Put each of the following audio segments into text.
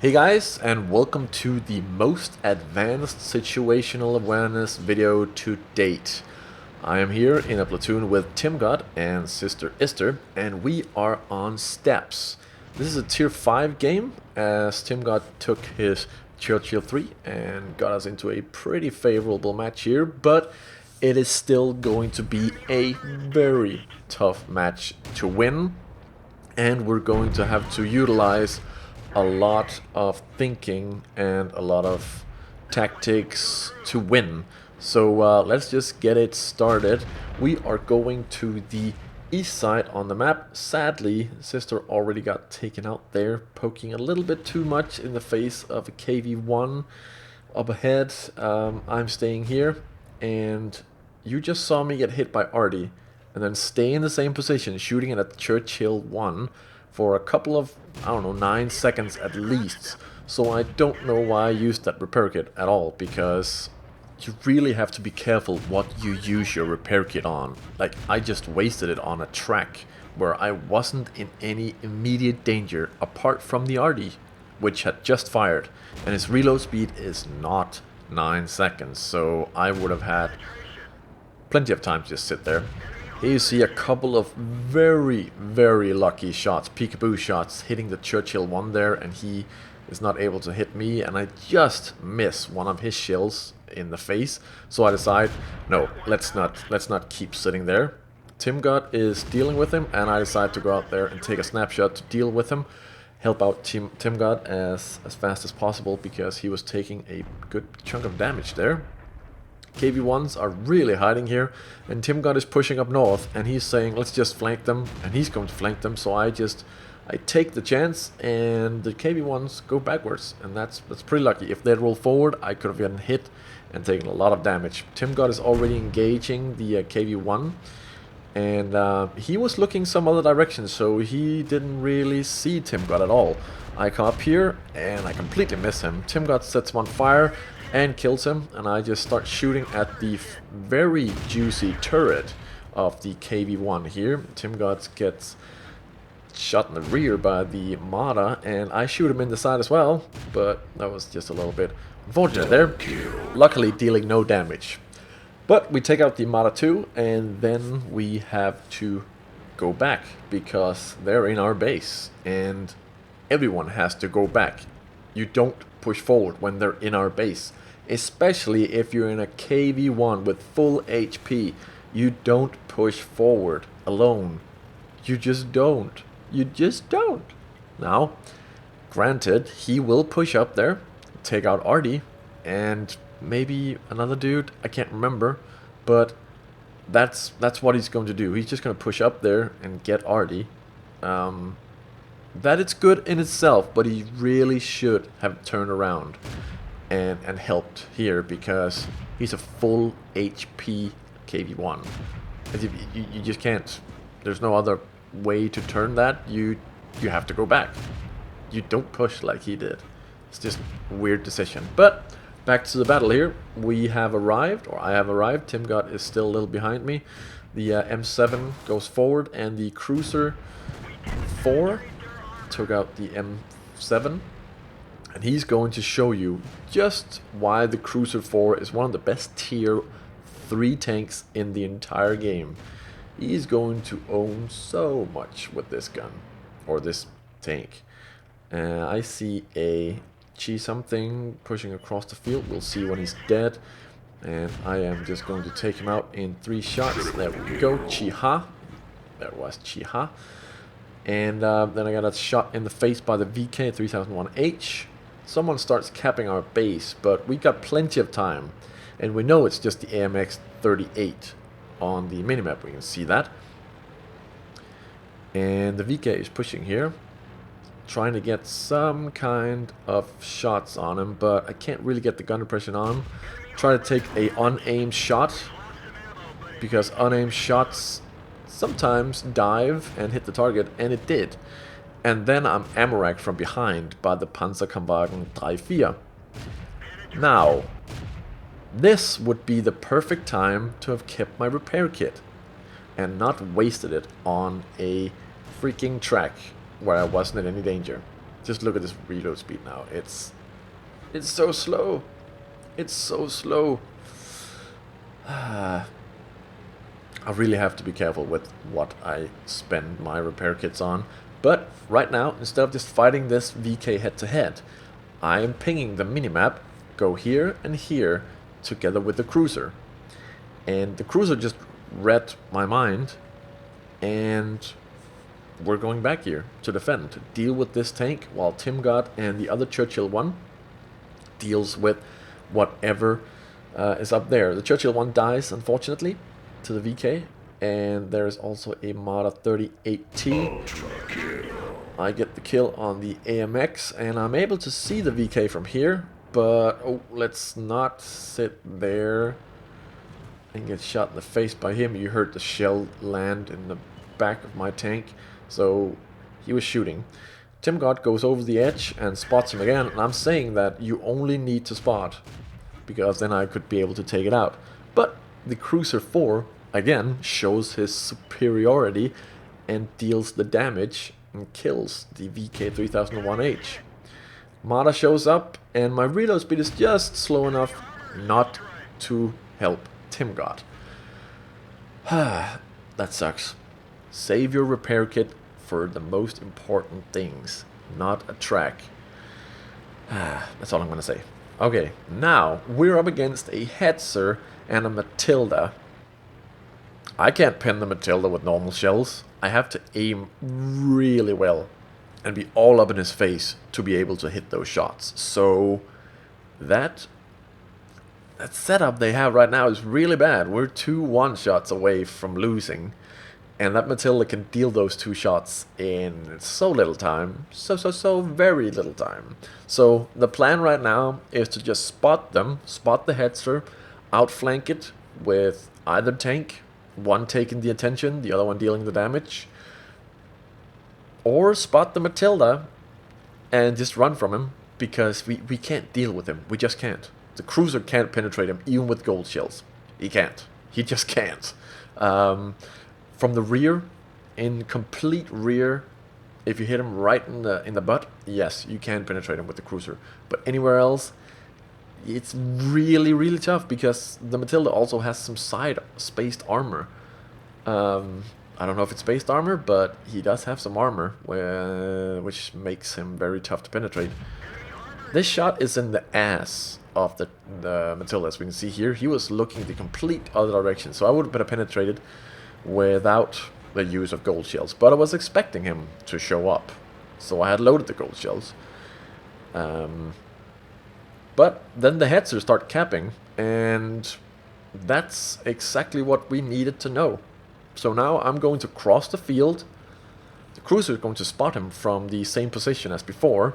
Hey guys, and welcome to the most advanced situational awareness video to date. I am here in a platoon with TimGod and Sister Esther, and we are on steps. This is a tier 5 game, as TimGod took his Churchill 3 and got us into a pretty favorable match here, but it is still going to be a very tough match to win, and we're going to have to utilize a lot of thinking and a lot of tactics to win. So let's just get it started. We are going to the east side on the map. Sadly, Sister already got taken out there, poking a little bit too much in the face of a KV-1 up ahead. I'm staying here, and you just saw me get hit by Artie and then stay in the same position shooting at a Churchill 1 for a couple of, I don't know, 9 seconds at least. So I don't know why I used that repair kit at all, because you really have to be careful what you use your repair kit on. Like, I just wasted it on a track where I wasn't in any immediate danger apart from the Artie, which had just fired, and his reload speed is not 9 seconds, so I would have had plenty of time to just sit there. Here you see a couple of very, very lucky shots, peekaboo shots, hitting the Churchill 1 there, and he is not able to hit me, and I just miss one of his shells in the face. So I decide, no, let's not keep sitting there. TimGod is dealing with him, and I decide to go out there and take a snapshot to deal with him, help out TimGod as fast as possible, because he was taking a good chunk of damage there. KV-1s are really hiding here, and TimGod is pushing up north, and he's saying let's just flank them, and he's going to flank them, so I take the chance, and the KV-1s go backwards, and that's pretty lucky. If they'd rolled forward, I could have gotten hit and taken a lot of damage. TimGod is already engaging the KV-1, and he was looking some other direction, so he didn't really see TimGod at all. I come up here, and I completely miss him. TimGod sets him on fire and kills him, and I just start shooting at the very juicy turret of the KV-1 here. TimGod gets shot in the rear by the Mata, and I shoot him in the side as well, but that was just a little bit unfortunate there. Luckily dealing no damage. But we take out the Mata 2, and then we have to go back, because they're in our base, and everyone has to go back. You don't push forward when they're in our base. Especially if you're in a KV-1 with full HP, you don't push forward alone. You just don't. You just don't. Now, granted, he will push up there, take out Artie, and maybe another dude, I can't remember, but that's what he's going to do. He's just going to push up there and get Artie. That it's good in itself, but he really should have turned around and helped here, because he's a full HP KV-1. You just can't. There's no other way to turn that. You have to go back. You don't push like he did. It's just a weird decision. But back to the battle here. We have arrived, or I have arrived. TimGod is still a little behind me. The M7 goes forward, and the Cruiser 4 took out the M7. And he's going to show you just why the Cruiser 4 is one of the best tier 3 tanks in the entire game. He's going to own so much with this gun, or this tank. I see a Chi-something pushing across the field. We'll see when he's dead. And I am just going to take him out in 3 shots. There we go, Chi-ha. There was Chi-ha. And then I got a shot in the face by the VK3001H. Someone starts capping our base, but we got plenty of time, and we know it's just the AMX-38 on the minimap. We can see that, and the VK is pushing here, trying to get some kind of shots on him, but I can't really get the gun depression on. Try to take a unaimed shot, because unaimed shots sometimes dive and hit the target, and it did. And then I'm ammo-racked from behind by the Panzerkampfwagen 3-4. Now, this would be the perfect time to have kept my repair kit and not wasted it on a freaking track where I wasn't in any danger. Just look at this reload speed now. It's so slow. It's so slow. I really have to be careful with what I spend my repair kits on. But right now, instead of just fighting this VK head to head, I am pinging the minimap, go here and here, together with the cruiser. And the cruiser just read my mind, and we're going back here to defend, to deal with this tank, while TimGod and the other Churchill 1 deals with whatever is up there. The Churchill 1 dies, unfortunately, to the VK, and there's also a Marder 38T. I get the kill on the AMX, and I'm able to see the VK from here, but oh, let's not sit there and get shot in the face by him. You heard the shell land in the back of my tank, so he was shooting. TimGod goes over the edge and spots him again, and I'm saying that you only need to spot, because then I could be able to take it out. But the Cruiser 4 again shows his superiority and deals the damage and kills the VK3001H. Marder shows up, and my reload speed is just slow enough not to help TimGod. That sucks. Save your repair kit for the most important things, not a track. That's all I'm gonna say. Okay, now we're up against a Hetzer and a Matilda. I can't pin the Matilda with normal shells. I have to aim really well and be all up in his face to be able to hit those shots. So that setup they have right now is really bad. We're 2 one-shots away from losing, and that Matilda can deal those 2 shots in so little time. So very little time. So the plan right now is to just spot them, spot the Hetzer, outflank it with either tank, one taking the attention, the other one dealing the damage, or spot the Matilda and just run from him, because we can't deal with him. We just can't. The cruiser can't penetrate him, even with gold shells. He can't. He just can't. From the rear, in complete rear, if you hit him right in the butt, yes, you can penetrate him with the cruiser. But anywhere else, it's really, really tough, because the Matilda also has some side spaced armor. I don't know if it's spaced armor, but he does have some armor, which makes him very tough to penetrate. This shot is in the ass of the Matilda, as we can see here. He was looking the complete other direction, so I would have been penetrated without the use of gold shells. But I was expecting him to show up, so I had loaded the gold shells. But then the Hetzer start capping, and that's exactly what we needed to know. So now I'm going to cross the field. The cruiser is going to spot him from the same position as before,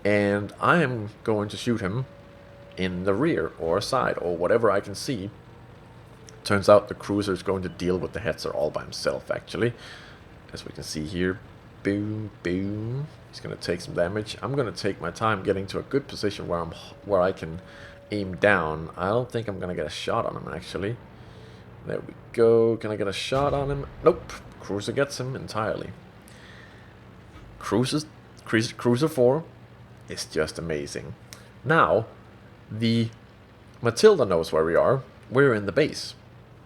and I am going to shoot him in the rear or side or whatever I can see. Turns out the cruiser is going to deal with the Hetzer all by himself, actually. As we can see here, boom, boom. He's going to take some damage. I'm going to take my time getting to a good position where I can aim down. I don't think I'm going to get a shot on him, actually. There we go. Can I get a shot on him? Nope. Cruiser gets him entirely. Cruiser 4 is just amazing. Now, the Matilda knows where we are. We're in the base.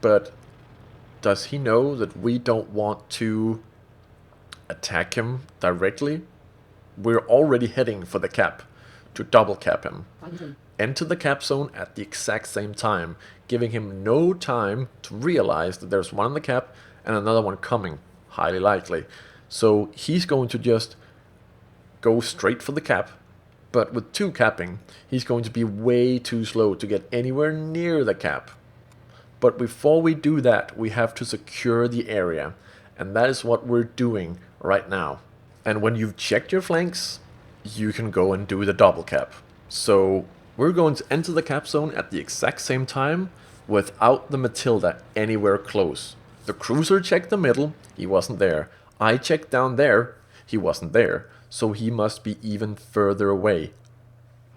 But does he know that we don't want to attack him directly? We're already heading for the cap to double cap him. Enter the cap zone at the exact same time, giving him no time to realize that there's one in the cap and another one coming, highly likely. So he's going to just go straight for the cap, but with 2 capping, he's going to be way too slow to get anywhere near the cap. But before we do that, we have to secure the area, and that is what we're doing right now. And when you've checked your flanks, you can go and do the double cap. So we're going to enter the cap zone at the exact same time without the Matilda anywhere close. The cruiser checked the middle, he wasn't there. I checked down there, he wasn't there. So he must be even further away.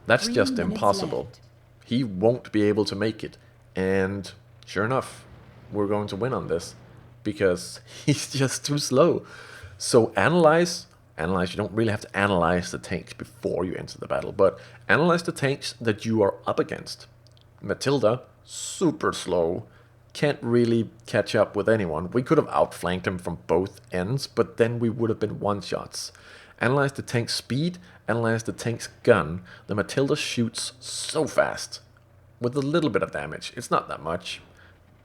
That's just impossible. He won't be able to make it. And sure enough, we're going to win on this, because he's just too slow. So analyze Analyze, you don't really have to analyze the tanks before you enter the battle, but analyze the tanks that you are up against. Matilda, super slow, can't really catch up with anyone. We could have outflanked him from both ends, but then we would have been one-shots. Analyze the tank's speed, analyze the tank's gun. The Matilda shoots so fast, with a little bit of damage. It's not that much,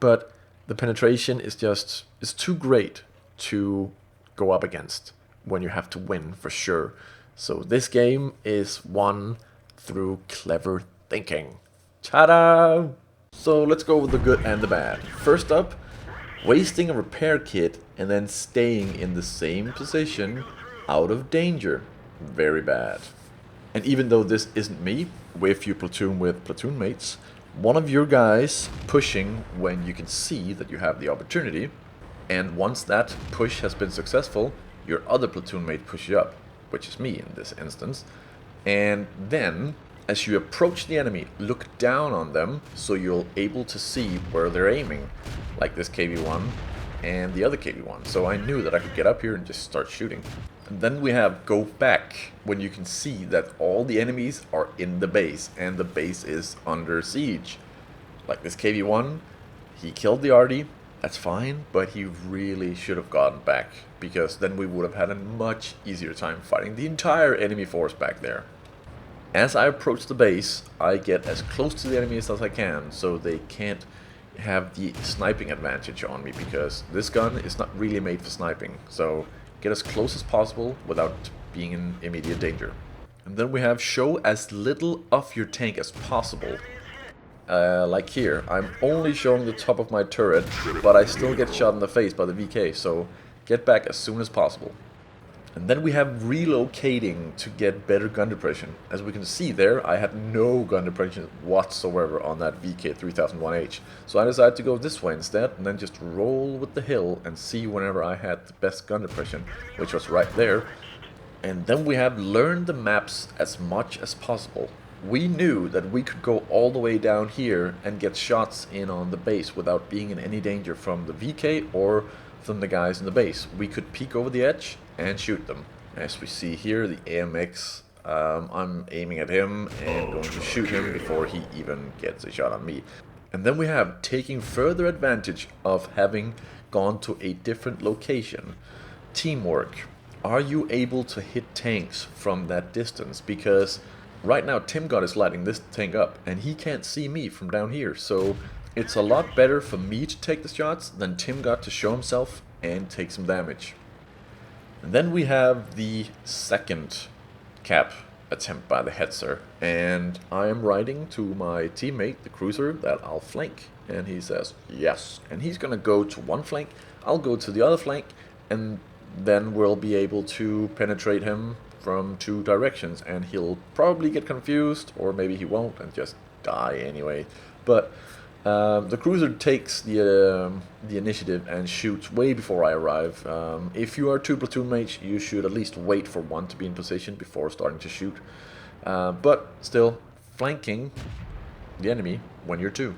but the penetration is too great to go up against when you have to win for sure. So this game is won through clever thinking. Ta-da! So let's go with the good and the bad. First up, wasting a repair kit and then staying in the same position out of danger. Very bad. And even though this isn't me, if you platoon with platoon mates, one of your guys pushing when you can see that you have the opportunity, and once that push has been successful, your other platoon mate pushes you up, which is me in this instance, and then as you approach the enemy, look down on them so you're able to see where they're aiming, like this KV-1 and the other KV-1. So I knew that I could get up here and just start shooting. And then we have go back, when you can see that all the enemies are in the base and the base is under siege. Like this KV-1, he killed the RD, that's fine, but he really should have gotten back, because then we would have had a much easier time fighting the entire enemy force back there. As I approach the base, I get as close to the enemies as I can, so they can't have the sniping advantage on me, because this gun is not really made for sniping. So get as close as possible without being in immediate danger. And then we have show as little of your tank as possible. Like here, I'm only showing the top of my turret, but I still get shot in the face by the VK, so get back as soon as possible. And then we have relocating to get better gun depression. As we can see there, I had no gun depression whatsoever on that VK 3001H. So I decided to go this way instead, and then just roll with the hill and see whenever I had the best gun depression, which was right there. And then we have learned the maps as much as possible. We knew that we could go all the way down here and get shots in on the base without being in any danger from the VK or from the guys in the base. We could peek over the edge and shoot them. As we see here, the AMX, I'm aiming at him and going to shoot him before he even gets a shot on me. And then we have taking further advantage of having gone to a different location. Teamwork. Are you able to hit tanks from that distance? Because right now TimGod is lighting this tank up and he can't see me from down here. So it's a lot better for me to take the shots than TimGod to show himself and take some damage. And then we have the second cap attempt by the Hetzer, and I am writing to my teammate, the cruiser, that I'll flank, and he says yes. And he's gonna go to one flank, I'll go to the other flank, and then we'll be able to penetrate him from two directions, and he'll probably get confused, or maybe he won't and just die anyway. But the cruiser takes the initiative and shoots way before I arrive. If you are two platoon mates, you should at least wait for one to be in position before starting to shoot. But still, flanking the enemy when you're two.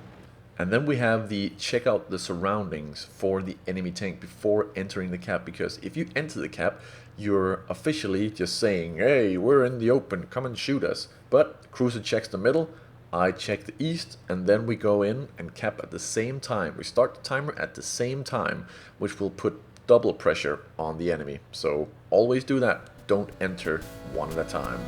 And then we have the check out the surroundings for the enemy tank before entering the cap, because if you enter the cap, you're officially just saying, hey, we're in the open, come and shoot us. But cruiser checks the middle, I check the east, and then we go in and cap at the same time. We start the timer at the same time, which will put double pressure on the enemy. So always do that. Don't enter one at a time.